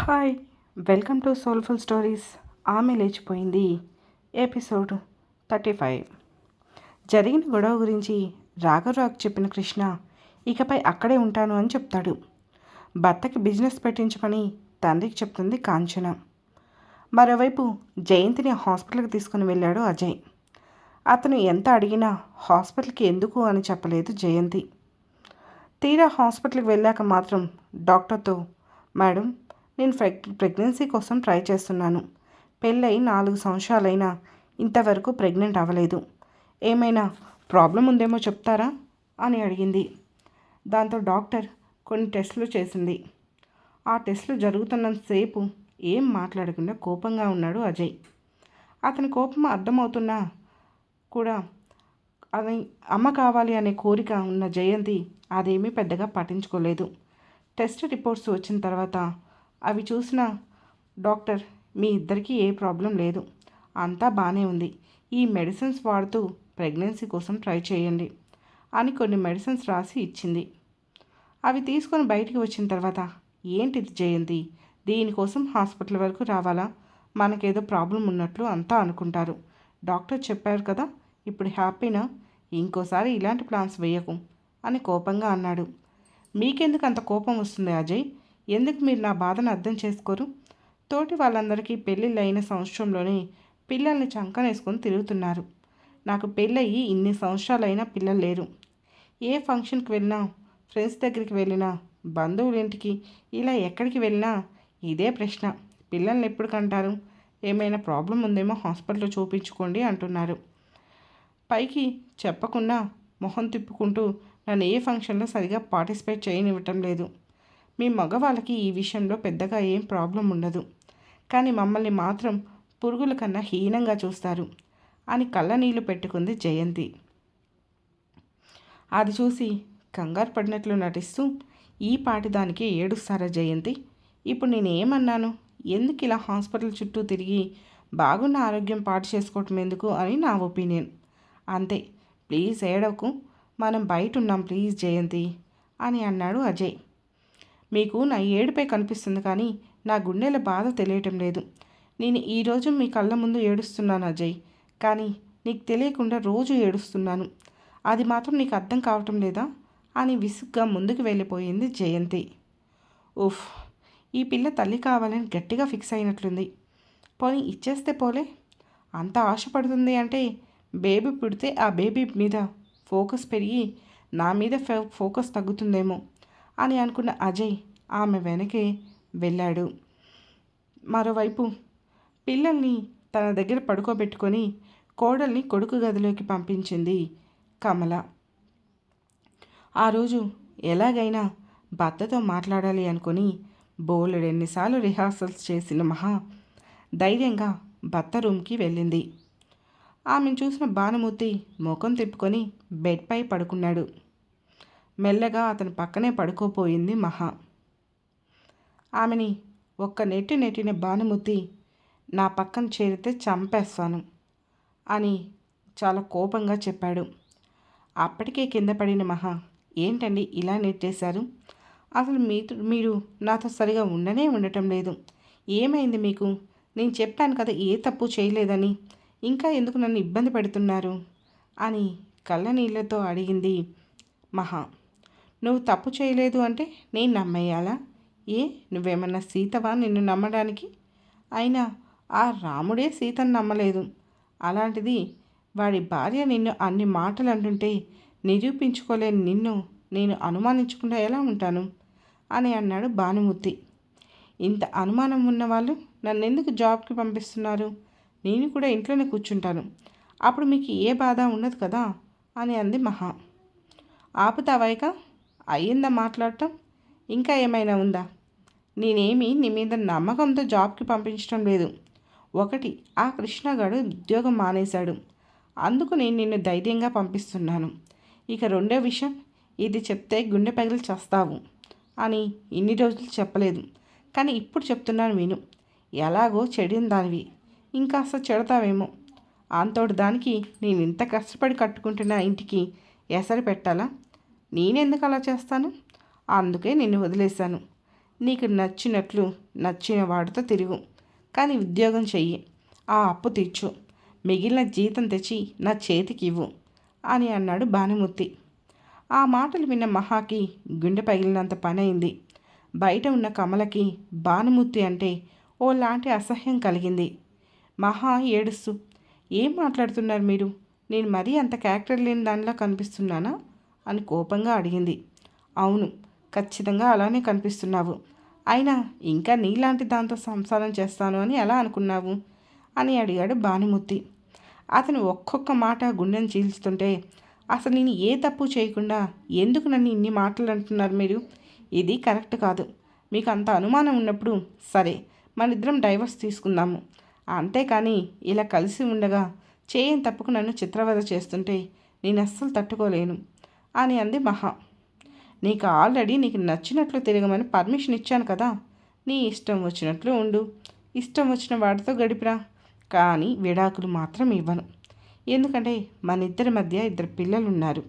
Hi, welcome to soulful stories. ఆమె లేచిపోయింది episode 35. జరిగిన గొడవ గురించి రాఘవరావుకు చెప్పిన కృష్ణ ఇకపై అక్కడే ఉంటాను అని చెప్తాడు. భర్తకి బిజినెస్ పెట్టించమని తండ్రికి చెప్తుంది కాంచన. మరోవైపు జయంతిని హాస్పిటల్కి తీసుకుని వెళ్ళాడు అజయ్. అతను ఎంత అడిగినా హాస్పిటల్కి ఎందుకు అని చెప్పలేదు జయంతి. తీరా హాస్పిటల్కి వెళ్ళాక మాత్రం డాక్టర్తో, మేడం, నేను ప్రెగ్నెన్సీ కోసం ట్రై చేస్తున్నాను. పెళ్ళై 4 సంవత్సరాలైనా ఇంతవరకు ప్రెగ్నెంట్ అవ్వలేదు. ఏమైనా ప్రాబ్లం ఉందేమో చెప్తారా అని అడిగింది. దాంతో డాక్టర్ కొన్ని టెస్టులు చేసింది. ఆ టెస్టులు జరుగుతున్నంతసేపు ఏం మాట్లాడకుండా కోపంగా ఉన్నాడు అజయ్. అతని కోపం అర్థమవుతున్నా కూడా అది అమ్మ కావాలి అనే కోరిక ఉన్న జయంతి అదేమీ పెద్దగా పట్టించుకోలేదు. టెస్ట్ రిపోర్ట్స్ వచ్చిన తర్వాత అవి చూసిన డాక్టర్, మీ ఇద్దరికీ ఏ ప్రాబ్లం లేదు, అంతా బాగానే ఉంది, ఈ మెడిసిన్స్ వాడుతూ ప్రెగ్నెన్సీ కోసం ట్రై చేయండి అని కొన్ని మెడిసిన్స్ రాసి ఇచ్చింది. అవి తీసుకొని బయటికి వచ్చిన తర్వాత, ఏంటిది జయంతి, దీనికోసం హాస్పిటల్ వరకు రావాలా, మనకేదో ప్రాబ్లం ఉన్నట్లు అంతా అనుకుంటారు. డాక్టర్ చెప్పారు కదా, ఇప్పుడు హ్యాపీనా, ఇంకోసారి ఇలాంటి ప్లాన్స్ వేయకు అని కోపంగా అన్నాడు. మీకెందుకు అంత కోపం వస్తుంది అజయ్, ఎందుకు మీరు నా బాధను అర్థం చేసుకోరు? తోటి వాళ్ళందరికీ పెళ్ళిళ్ళు అయిన సంవత్సరంలోనే పిల్లల్ని చంకనేసుకొని తిరుగుతున్నారు. నాకు పెళ్ళయి ఇన్ని సంవత్సరాలైనా పిల్లలు లేరు. ఏ ఫంక్షన్కి వెళ్ళినా, ఫ్రెండ్స్ దగ్గరికి వెళ్ళినా, బంధువుల ఇంటికి ఇలా ఎక్కడికి వెళ్ళినా ఇదే ప్రశ్న, పిల్లల్ని ఎప్పుడు కంటారు, ఏమైనా ప్రాబ్లం ఉందేమో హాస్పిటల్లో చూపించుకోండి అంటున్నారు. పైకి చెప్పకుండా మొహం తిప్పుకుంటూ నన్ను ఏ ఫంక్షన్లో సరిగా పార్టిసిపేట్ చేయనివ్వటం లేదు. మీ మగవాళ్ళకి ఈ విషయంలో పెద్దగా ఏం ప్రాబ్లం ఉండదు, కానీ మమ్మల్ని మాత్రం పురుగుల కన్నా హీనంగా చూస్తారు అని కళ్ళనీళ్ళు పెట్టుకుంది జయంతి. అది చూసి కంగారు పడినట్లు నటిస్తూ, ఈ పాటి దానికి ఏడుస్తారా జయంతి, ఇప్పుడు నేనేమన్నాను, ఎందుకు ఇలా హాస్పిటల్ చుట్టూ తిరిగి బాగున్న ఆరోగ్యం పాటు చేసుకోవటం ఎందుకు అని నా ఒపీనియన్, అంతే, ప్లీజ్ ఏడవకు, మనం బయట ఉన్నాం ప్లీజ్ జయంతి అని అన్నాడు అజయ్. మీకు నా ఏడుపై కనిపిస్తుంది కానీ నా గుండెల బాధ తెలియటం లేదు. నేను ఈరోజు మీ కళ్ళ ముందు ఏడుస్తున్నాను అజయ్, కానీ నీకు తెలియకుండా రోజు ఏడుస్తున్నాను. అది మాత్రం నీకు అర్థం కావటం లేదా అని విసుగ్గా ముందుకు వెళ్ళిపోయింది జయంతి. ఉఫ్, ఈ పిల్ల తల్లి కావాలని గట్టిగా ఫిక్స్ అయినట్లుంది. పోనీ ఇచ్చేస్తే పోలే, అంత ఆశపడుతుంది అంటే బేబీ పుడితే ఆ బేబీ మీద ఫోకస్ పెరిగి నా మీద ఫోకస్ తగ్గుతుందేమో అని అనుకున్న అజయ్ ఆమె వెనకే వెళ్ళాడు. మరోవైపు పిల్లల్ని తన దగ్గర పడుకోబెట్టుకొని కోడల్ని కొడుకు గదిలోకి పంపించింది కమల. ఆ రోజు ఎలాగైనా భర్తతో మాట్లాడాలి అనుకుని బోలెడెన్నిసార్లు రిహార్సల్స్ చేసిన మహా ధైర్యంగా భర్త రూమ్కి వెళ్ళింది. ఆమెను చూసిన భానుమూర్తి ముఖం తిప్పుకొని బెడ్పై పడుకున్నాడు. మెల్లగా అతని పక్కనే పడుకోపోయింది మహా. ఆమెని ఒక్క నెట్టిన భానుమూర్తి, నా పక్కన చేరితే చంపేస్తాను అని చాలా కోపంగా చెప్పాడు. అప్పటికే కింద పడిన మహా, ఏంటండి ఇలా నెట్టేశారు, అసలు మీరు నాతో సరిగా ఉండటం లేదు, ఏమైంది మీకు, నేను చెప్పాను కదా ఏ తప్పు చేయలేదని, ఇంకా ఎందుకు నన్ను ఇబ్బంది పెడుతున్నారు అని కళ్ళనీళ్లతో అడిగింది మహా. నువ్వు తప్పు చేయలేదు అంటే నేను నమ్మేయాలా, ఏ నువ్వేమన్నా సీతవా నిన్ను నమ్మడానికి, అయినా ఆ రాముడే సీతను నమ్మలేదు, అలాంటిది వాడి భార్య నిన్ను అన్ని మాటలు అంటుంటే నిరూపించుకోలేని నిన్ను నేను అనుమానించకుండా ఎలా ఉంటాను అని అన్నాడు భానుమూర్తి. ఇంత అనుమానం ఉన్నవాళ్ళు నన్ను ఎందుకు జాబ్కి పంపిస్తున్నారు, నేను కూడా ఇంట్లోనే కూర్చుంటాను, అప్పుడు మీకు ఏ బాధ ఉండదు కదా అని అంది మహా. ఆపుతావాయిక, అయ్యిందా మాట్లాడటం, ఇంకా ఏమైనా ఉందా, నేనేమి నీ మీద నమ్మకంతో జాబ్కి పంపించడం లేదు. ఒకటి, ఆ కృష్ణగాడు ఉద్యోగం మానేశాడు, అందుకు నేను నిన్ను ధైర్యంగా పంపిస్తున్నాను. ఇక రెండో విషయం, ఇది చెప్తే గుండె పగిలి చేస్తావు అని ఇన్ని రోజులు చెప్పలేదు, కానీ ఇప్పుడు చెప్తున్నాను విను. ఎలాగో చెడిన దానివి, ఇంకాస్త చెడతావేమో, అంతోటి దానికి నేను ఇంత కష్టపడి కట్టుకుంటున్న ఇంటికి ఎసరు పెట్టాలా, నేనెందుకు అలా చేస్తాను, అందుకే నిన్ను వదిలేశాను. నీకు నచ్చినట్లు నచ్చిన వాడితో తిరుగు, కానీ ఉద్యోగం చెయ్యి, ఆ అప్పు తీర్చు, మిగిలిన జీతం తెచ్చి నా చేతికి ఇవ్వు అని అన్నాడు భానుమూర్తి. ఆ మాటలు విన్న మహాకి గుండె పగిలినంత పని అయింది. బయట ఉన్న కమలకి భానుమూర్తి అంటే ఓలాంటి అసహ్యం కలిగింది. మహా ఏడుస్తూ, ఏం మాట్లాడుతున్నారు మీరు? నేను మరీ అంత క్యారెక్టర్ లేని దానిలా కనిపిస్తున్నానా అని కోపంగా అడిగింది. అవును, ఖచ్చితంగా అలానే కనిపిస్తున్నావు. అయినా ఇంకా నీలాంటి దాంతో సంసారం చేస్తాను అని ఎలా అనుకున్నావు అని అడిగాడు భానుమూర్తి. అతను ఒక్కొక్క మాట గుండెను చీల్చుతుంటే, అసలు నేను ఏ తప్పు చేయకుండా ఎందుకు నన్ను ఇన్ని మాటలు అంటున్నారు మీరు? ఇది కరెక్ట్ కాదు. మీకు అంత అనుమానం ఉన్నప్పుడు సరే, మనిద్దరం డైవర్స్ తీసుకుందాము. అంతేకాని ఇలా కలిసి ఉండగా చేయని తప్పుకు నన్ను చిత్రవద చేస్తుంటే నేను అస్సలు తట్టుకోలేను అని అంది మహా. నీకు నచ్చినట్లు తిరగమని పర్మిషన్ ఇచ్చాను కదా. నీ ఇష్టం వచ్చినట్లు ఉండు, ఇష్టం వచ్చిన వాడితో గడిపిరా, కానీ విడాకులు మాత్రం ఇవ్వను. ఎందుకంటే మన ఇద్దరి మధ్య 2 పిల్లలు ఉన్నారు.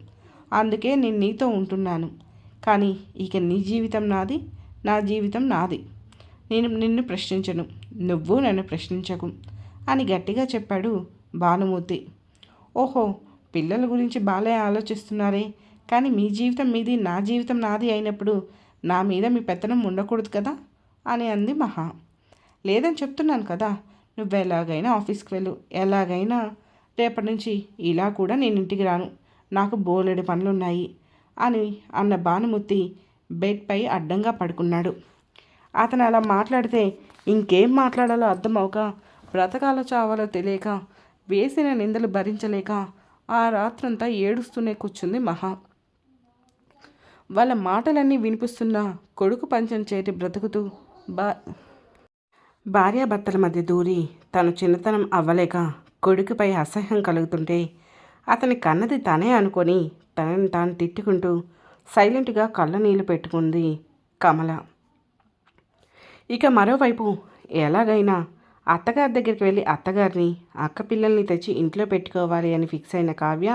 అందుకే నేను నీతో ఉంటున్నాను. కానీ ఇక నీ జీవితం నాది, నా జీవితం నాది. నేను నిన్ను ప్రశ్నించను, నువ్వు నన్ను ప్రశ్నించకు అని గట్టిగా చెప్పాడు భానుమూర్తి. ఓహో, పిల్లల గురించి బాలే ఆలోచిస్తున్నారే, కానీ మీ జీవితం మీది, నా జీవితం నాది అయినప్పుడు నా మీద మీ పెత్తనం ఉండకూడదు కదా అని అంది మహా. లేదని చెప్తున్నాను కదా, నువ్వు ఎలాగైనా ఆఫీస్కి వెళ్ళు, ఎలాగైనా రేపటి నుంచి ఇలా కూడా నేను ఇంటికి రాను, నాకు బోలెడు పనులున్నాయి అని అన్న భానుమూర్తి బెడ్పై అడ్డంగా పడుకున్నాడు. అతను అలా మాట్లాడితే ఇంకేం మాట్లాడాలో అర్థమవక, బ్రతకాలో చావాలో తెలియక, వేసిన నిందలు భరించలేక ఆ రాత్రంతా ఏడుస్తూనే కూర్చుంది మహా. వాళ్ళ మాటలన్నీ వినిపిస్తున్న కొడుకు పంచం చేరి బ్రతుకుతూ భార్యాభర్తల మధ్య దూరి తను చిన్నతనం అవ్వలేక కొడుకుపై అసహ్యం కలుగుతుంటే అతని కన్నది తనే అనుకొని తనని తాను తిట్టుకుంటూ సైలెంట్గా కళ్ళ నీళ్ళు పెట్టుకుంది కమల. ఇక మరోవైపు ఎలాగైనా అత్తగారి దగ్గరికి వెళ్ళి అత్తగారిని, అక్క పిల్లల్ని తెచ్చి ఇంట్లో పెట్టుకోవాలి అని ఫిక్స్ అయిన కావ్య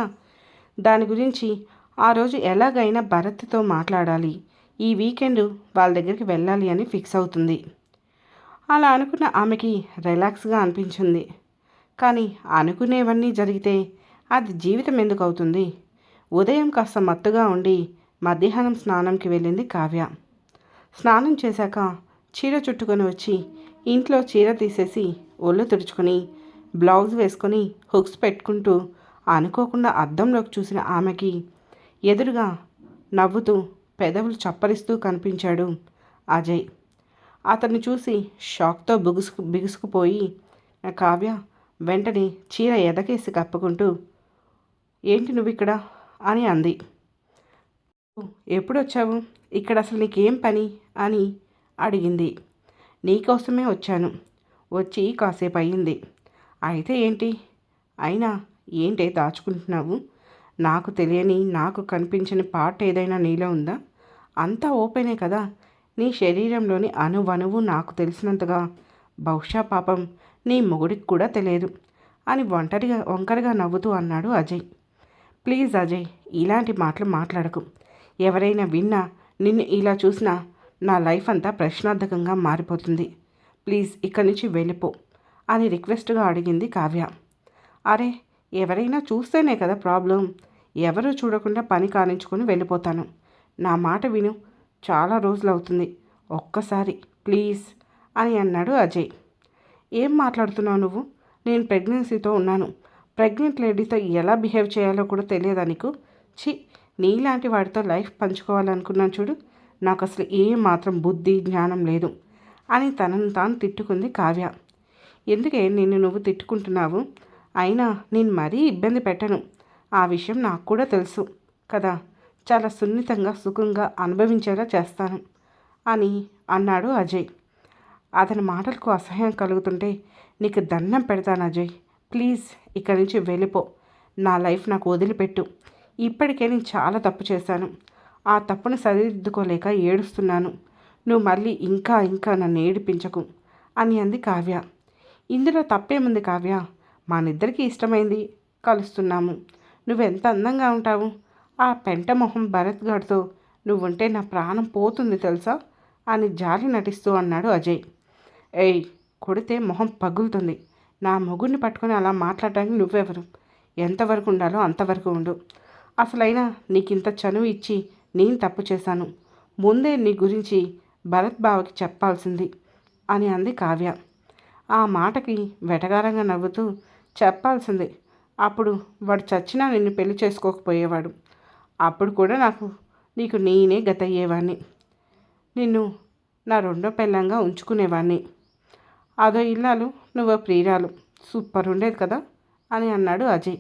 దాని గురించి ఆ రోజు ఎలాగైనా భరత్తో మాట్లాడాలి, ఈ వీకెండ్ వాళ్ళ దగ్గరికి వెళ్ళాలి అని ఫిక్స్ అవుతుంది. అలా అనుకున్న ఆమెకి రిలాక్స్గా అనిపించింది. కానీ అనుకునేవన్నీ జరిగితే అది జీవితం ఎందుకు అవుతుంది? ఉదయం కాస్త మత్తుగా ఉండి మధ్యాహ్నం స్నానంకి వెళ్ళింది కావ్య. స్నానం చేశాక చీర చుట్టుకొని వచ్చి ఇంట్లో చీర తీసేసి ఒళ్ళు తుడుచుకొని బ్లౌజ్ వేసుకొని హుక్స్ పెట్టుకుంటూ అనుకోకుండా అద్దంలోకి చూసిన ఆమెకి ఎదురుగా నవ్వుతూ పెదవులు చప్పరిస్తూ కనిపించాడు అజయ్. అతన్ని చూసి షాక్తో బిగుసుకుపోయి కావ్య వెంటనే చీర ఎదకేసి కప్పుకుంటూ, ఏంటి నువ్వు ఇక్కడ అని అంది. ఎప్పుడొచ్చావు? ఇక్కడ అసలు నీకేం పని అని అడిగింది. నీకోసమే వచ్చాను, వచ్చి కాసేపు అయ్యింది. అయితే ఏంటి? అయినా ఏంటే దాచుకుంటున్నావు? నాకు తెలియని, నాకు కనిపించని పార్ట్ ఏదైనా నీలో ఉందా? అంతా ఓపెనే కదా. నీ శరీరంలోని అణువణువు నాకు తెలిసినంతగా బహుశా పాపం నీ మొగుడికి కూడా తెలియదు అని వంకరగా నవ్వుతూ అన్నాడు అజయ్. ప్లీజ్ అజయ్, ఇలాంటి మాటలు మాట్లాడకు. ఎవరైనా విన్నా, నిన్ను ఇలా చూసినా నా లైఫ్ అంతా ప్రశ్నార్థకంగా మారిపోతుంది. ప్లీజ్ ఇక్కడి నుంచి వెళ్ళిపో అని రిక్వెస్ట్గా అడిగింది కావ్య. అరే, ఎవరైనా చూస్తేనే కదా ప్రాబ్లం. ఎవరూ చూడకుండా పని కానించుకొని వెళ్ళిపోతాను. నా మాట విను, చాలా రోజులు అవుతుంది, ఒక్కసారి ప్లీజ్ అని అన్నాడు అజయ్. ఏం మాట్లాడుతున్నావు నువ్వు? నేను ప్రెగ్నెన్సీతో ఉన్నాను. ప్రెగ్నెంట్ లేడీతో ఎలా బిహేవ్ చేయాలో కూడా తెలియదా నీకు? నీలాంటి వాడితో లైఫ్ పంచుకోవాలనుకున్నాను చూడు, నాకు అసలు మాత్రం బుద్ధి జ్ఞానం లేదు అని తనను తాను తిట్టుకుంది కావ్య. ఎందుకే నిన్ను నువ్వు తిట్టుకుంటున్నావు? అయినా నేను మరీ ఇబ్బంది పెట్టను, ఆ విషయం నాకు కూడా తెలుసు కదా. చాలా సున్నితంగా సుఖంగా అనుభవించేలా చేస్తాను అని అన్నాడు అజయ్. అతని మాటలకు అసహ్యం కలుగుతుంటే, నీకు దండం పెడతాను అజయ్, ప్లీజ్ ఇక్కడి నుంచి వెళ్ళిపో. నా లైఫ్ నాకు వదిలిపెట్టు. ఇప్పటికే నేను చాలా తప్పు చేశాను. ఆ తప్పును సరిదిద్దుకోలేక ఏడుస్తున్నాను. నువ్వు మళ్ళీ ఇంకా నన్ను ఏడిపించకు అని అంది కావ్య. ఇందులో తప్పేముంది కావ్య? మనిద్దరికీ ఇష్టమైంది, కలుస్తున్నాము. నువ్వెంత అందంగా ఉంటావు. ఆ పెంట మొహం భరత్ గాడితో నువ్వుంటే నా ప్రాణం పోతుంది తెలుసా అని జాలి నటిస్తూ అన్నాడు అజయ్. ఏయ్, కొడితే మొహం పగులుతుంది. నా మొగుడిని పట్టుకొని అలా మాట్లాడడానికి నువ్వెవరు? ఎంతవరకు ఉండాలో అంతవరకు ఉండు. అసలైనా నీకింత చనువు ఇచ్చి నేను తప్పు చేశాను. ముందే నీ గురించి భరత్ బావకి చెప్పాల్సింది అని అంది కావ్య. ఆ మాటకి వెటకారంగా నవ్వుతూ, చెప్పాల్సింది. అప్పుడు వాడు చచ్చినా నిన్ను పెళ్లి చేసుకోకపోయేవాడు. అప్పుడు కూడా నీకు నేనే గతయ్యేవాణ్ణి. నిన్ను నా రెండో పెళ్ళంగా ఉంచుకునేవాణ్ణి. అదో ఇల్లాలు, నువ్వో ప్రియురాలు. సూపర్ ఉండేది కదా అని అన్నాడు అజయ్.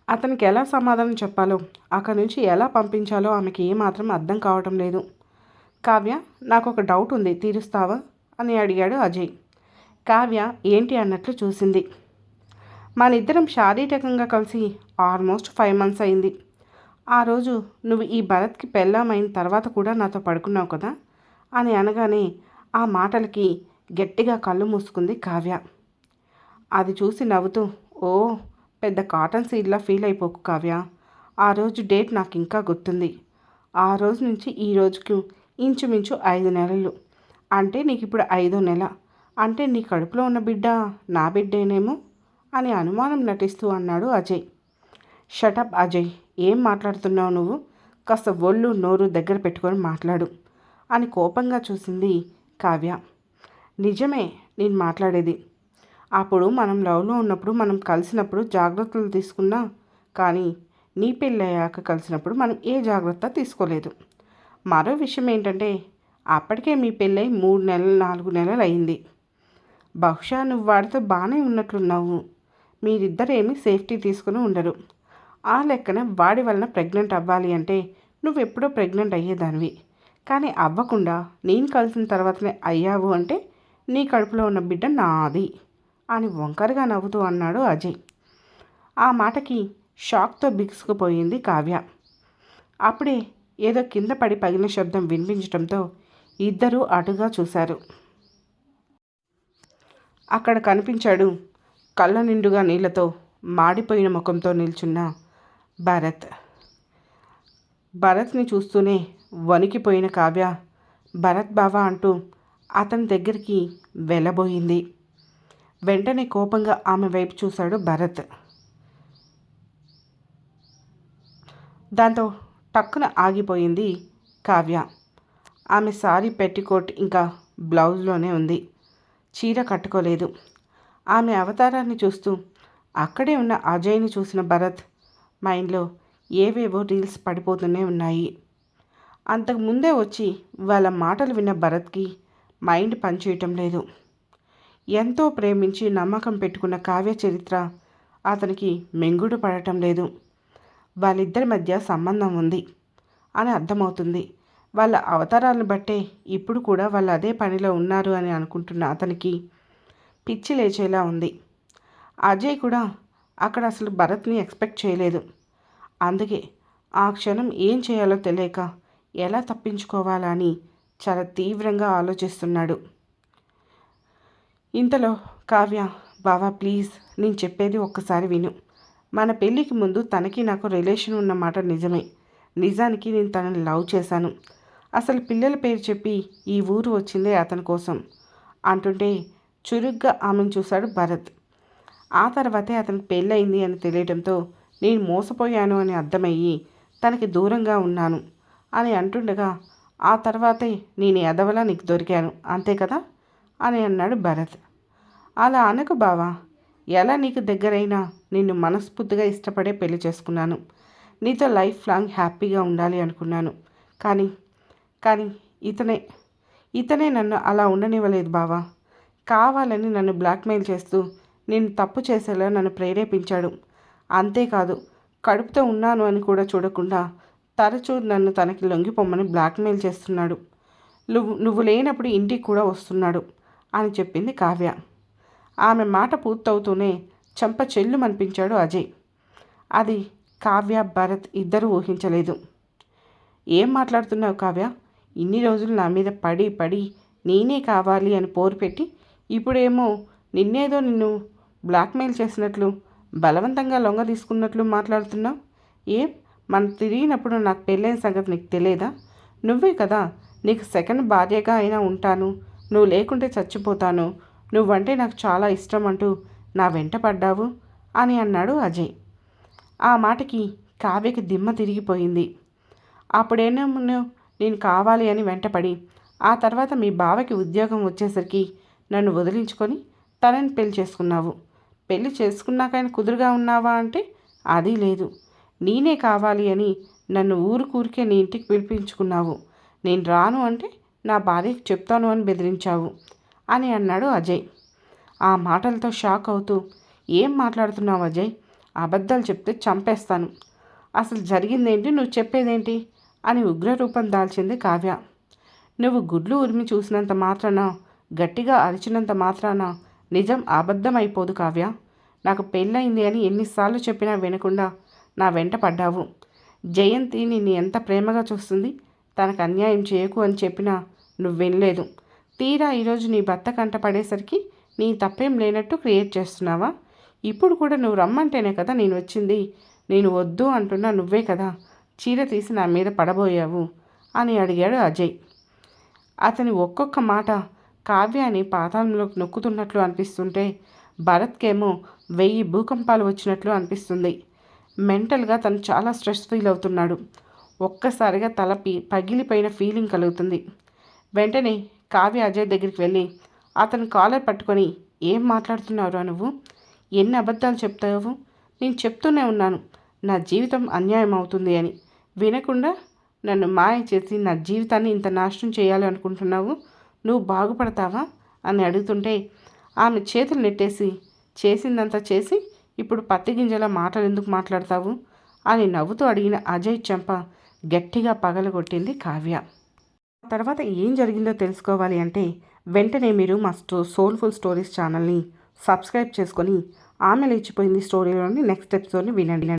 అతనికి ఎలా సమాధానం చెప్పాలో, అక్కడి నుంచి ఎలా పంపించాలో ఆమెకి ఏమాత్రం అర్థం కావటం లేదు. కావ్య, నాకు ఒక డౌట్ ఉంది, తీరుస్తావా అని అడిగాడు అజయ్. కావ్య ఏంటి అన్నట్లు చూసింది. మన ఇద్దరం శారీరకంగా కలిసి ఆల్మోస్ట్ 5 months అయింది. ఆ రోజు నువ్వు ఈ భరత్కి పెళ్ళామైన తర్వాత కూడా నాతో పడుకున్నావు కదా అని అనగానే ఆ మాటలకి గట్టిగా కళ్ళు మూసుకుంది కావ్య. అది చూసి నవ్వుతూ, ఓ పెద్ద కాటన్ సీడ్లా ఫీల్ అయిపోకు కావ్య. ఆ రోజు డేట్ నాకు ఇంకా గుర్తుంది. ఆ రోజు నుంచి ఈ రోజుకు ఇంచుమించు 5 నెలలు. అంటే నీకు ఇప్పుడు 5వ నెల. అంటే నీ కడుపులో ఉన్న బిడ్డ నా బిడ్డేనేమో అని అనుమానం నటిస్తూ అన్నాడు అజయ్. షటప్ అజయ్, ఏం మాట్లాడుతున్నావు నువ్వు? కాస్త ఒళ్ళు నోరు దగ్గర పెట్టుకొని మాట్లాడు అని కోపంగా చూసింది కావ్య. నిజమే నేను మాట్లాడేది. అప్పుడు మనం లవ్లో ఉన్నప్పుడు మనం కలిసినప్పుడు జాగ్రత్తలు తీసుకున్నా, కానీ నీ పెళ్ళయ్యాక కలిసినప్పుడు మనం ఏ జాగ్రత్త తీసుకోలేదు. మరో విషయం ఏంటంటే అప్పటికే మీ పెళ్ళై 3 నెలలు 4 నెలలు అయింది. బహుశా నువ్వు వాడితో బాగానే ఉన్నట్లున్నావు. మీరిద్దరేమీ సేఫ్టీ తీసుకుని ఉండరు. ఆ లెక్కన వాడి వలన ప్రెగ్నెంట్ అవ్వాలి అంటే నువ్వెప్పుడో ప్రెగ్నెంట్ అయ్యేదానివి. కానీ అవ్వకుండా నేను కలిసిన తర్వాతనే అయ్యావు అంటే నీ కడుపులో ఉన్న బిడ్డ నాది అని వంకరగా నవ్వుతూ అన్నాడు అజయ్. ఆ మాటకి షాక్తో బిగుసుకుపోయింది కావ్య. అప్పుడే ఏదో కింద పడి పగిలిన శబ్దం వినిపించడంతో ఇద్దరూ అటుగా చూశారు. అక్కడ కనిపించాడు కళ్ళ నిండుగా నీళ్లతో మాడిపోయిన ముఖంతో నిల్చున్న భరత్. భరత్ని చూస్తూనే వణికిపోయిన కావ్య భరత్ బావా అంటూ అతని దగ్గరికి వెళ్ళబోయింది. వెంటనే కోపంగా ఆమె వైపు చూశాడు భరత్. దాంతో టక్కున ఆగిపోయింది కావ్య. ఆమె సారీ పెట్టికోట్ ఇంకా బ్లౌజ్లోనే ఉంది. చీర కట్టుకోలేదు. ఆమె అవతారాన్ని చూస్తూ అక్కడే ఉన్న అజయ్ని చూసిన భరత్ మైండ్లో ఏవేవో రీల్స్ పడిపోతూనే ఉన్నాయి. అంతకు ముందే వచ్చి వాళ్ళ మాటలు విన్న భరత్కి మైండ్ పనిచేయటం లేదు. ఎంతో ప్రేమించి నమ్మకం పెట్టుకున్న కావ్య చరిత్ర అతనికి మెంగుడు పడటం లేదు. వాళ్ళిద్దరి మధ్య సంబంధం ఉంది అని అర్థమవుతుంది. వాళ్ళ అవతారాలను బట్టే ఇప్పుడు కూడా వాళ్ళు అదే పనిలో ఉన్నారు అని అనుకుంటున్న అతనికి పిచ్చి లేచేలా ఉంది. అజయ్ కూడా అక్కడ అసలు భరత్ని ఎక్స్పెక్ట్ చేయలేదు. అందుకే ఆ క్షణం ఏం చేయాలో తెలియక ఎలా తప్పించుకోవాలా అని చాలా తీవ్రంగా ఆలోచిస్తున్నాడు. ఇంతలో కావ్య, బావా ప్లీజ్, నేను చెప్పేది ఒక్కసారి విను. మన పెళ్ళికి ముందు తనకి నాకు రిలేషన్ ఉన్నమాట నిజమే. నిజానికి నేను తనని లవ్ చేశాను. అసలు పిల్లల పేరు చెప్పి ఈ ఊరు వచ్చిందే అతని కోసం అంటుంటే చురుగ్గా ఆమెను చూశాడు భరత్. ఆ తర్వాతే అతనికి పెళ్ళయింది అని తెలియడంతో నేను మోసపోయాను అని అర్థమయ్యి తనకి దూరంగా ఉన్నాను అని అంటుండగా ఆ తర్వాతే నేను ఎదవలా నీకు దొరికాను అంతే కదా అని అన్నాడు భరత్. అలా అనకు బావా, ఎలా నీకు దగ్గరైనా నిన్ను మనస్ఫూర్తిగా ఇష్టపడే పెళ్లి చేసుకున్నాను. నీతో లైఫ్ లాంగ్ హ్యాపీగా ఉండాలి అనుకున్నాను. కానీ ఇతనే నన్ను అలా ఉండనివ్వలేదు బావా. కావాలని నన్ను బ్లాక్మెయిల్ చేస్తూ నేను తప్పు చేసేలా నన్ను ప్రేరేపించాడు. అంతేకాదు, కడుపుతో ఉన్నాను అని కూడా చూడకుండా తరచూ నన్ను తనకి లొంగిపోమ్మని బ్లాక్మెయిల్ చేస్తున్నాడు. నువ్వు లేనప్పుడు ఇంటికి కూడా వస్తున్నాడు అని చెప్పింది కావ్య. ఆమె మాట పూర్తవుతూనే చెంప చెల్లుమనిపించాడు అజయ్. అది కావ్య భరత్ ఇద్దరూ ఊహించలేదు. ఏం మాట్లాడుతున్నావు కావ్య? ఇన్ని రోజులు నా మీద పడి నేనే కావాలి అని పోరు పెట్టి ఇప్పుడేమో నిన్ను బ్లాక్మెయిల్ చేసినట్లు బలవంతంగా లొంగ తీసుకున్నట్లు మాట్లాడుతున్నావు. ఏం మనం తిరిగినప్పుడు నాకు పెళ్ళైన సంగతి నీకు తెలియదా? నువ్వే కదా నీకు సెకండ్ భార్యగా అయినా ఉంటాను, నువ్వు లేకుంటే చచ్చిపోతాను, నువ్వంటే నాకు చాలా ఇష్టం అంటూ నా వెంట పడ్డావు అని అన్నాడు అజయ్. ఆ మాటకి కావ్యకి దిమ్మ తిరిగిపోయింది. అప్పుడేమో నేను కావాలి అని వెంటపడి ఆ తర్వాత మీ బావకి ఉద్యోగం వచ్చేసరికి నన్ను వదిలించుకొని తనని పెళ్లి చేసుకున్నావు. పెళ్లి చేసుకున్నాకైనా కుదురుగా ఉన్నావా అంటే అది లేదు. నేనే కావాలి అని నన్ను ఊరికే నీ ఇంటికి పిలిపించుకున్నావు. నేను రాను అంటే నా భార్యకి చెప్తాను అని బెదిరించావు అని అన్నాడు అజయ్. ఆ మాటలతో షాక్ అవుతూ, ఏం మాట్లాడుతున్నావు అజయ్? అబద్ధాలు చెప్తే చంపేస్తాను. అసలు జరిగిందేంటి, నువ్వు చెప్పేదేంటి అని ఉగ్రరూపం దాల్చింది కావ్య. నువ్వు గుడ్లు ఉరిమి చూసినంత మాత్రాన, గట్టిగా అరిచినంత మాత్రాన నిజం అబద్ధం అయిపోదు కావ్య. నాకు పెళ్ళయింది అని ఎన్నిసార్లు చెప్పినా వినకుండా నా వెంట పడ్డావు. జయంతి నిన్ను ఎంత ప్రేమగా చూస్తుంది, తనకు అన్యాయం చేయకు అని చెప్పినా నువ్వు వినలేదు. తీరా ఈరోజు నీ భర్త కంట పడేసరికి నీ తప్పేం లేనట్టు క్రియేట్ చేస్తున్నావా? ఇప్పుడు కూడా నువ్వు రమ్మంటేనే కదా నేను వచ్చింది. నేను వద్దు అంటున్నా నువ్వే కదా చీర తీసి నా మీద పడబోయావు అని అడిగాడు అజయ్. అతని ఒక్కొక్క మాట కావ్యాన్ని పాతాళంలోకి నొక్కుతున్నట్లు అనిపిస్తుంటే భరత్కేమో 1000 భూకంపాలు వచ్చినట్లు అనిపిస్తుంది. మెంటల్గా తను చాలా స్ట్రెస్ ఫీల్ అవుతున్నాడు. ఒక్కసారిగా తల పగిలిపోయిన ఫీలింగ్ కలుగుతుంది. వెంటనే కావ్య అజయ్ దగ్గరికి వెళ్ళి అతని కాలర్ పట్టుకొని, ఏం మాట్లాడుతున్నావురా నువ్వు? ఎన్ని అబద్ధాలు చెప్తావు? నేను చెప్తూనే ఉన్నాను నా జీవితం అన్యాయం అవుతుంది అని. వినకుండా నన్ను మాయ చేసి నా జీవితాన్ని ఇంత నాశనం చేయాలి అనుకుంటున్నావు. నువ్వు బాగుపడతావా అని అడుగుతుంటే ఆమె చేతులు నెట్టేసి, చేసిందంతా చేసి ఇప్పుడు పత్తి గింజల మాటలు ఎందుకు మాట్లాడతావు అని నవ్వుతూ అడిగిన అజయ్ చెంప గట్టిగా పగలగొట్టింది కావ్య. తర్వాత ఏం జరిగిందో తెలుసుకోవాలి అంటే వెంటనే మీరు మా సోల్ఫుల్ స్టోరీస్ ఛానల్ని సబ్స్క్రైబ్ చేసుకొని ఆమె లేచిపోయింది స్టోరీలోని నెక్స్ట్ ఎపిసోడ్ని వినండి.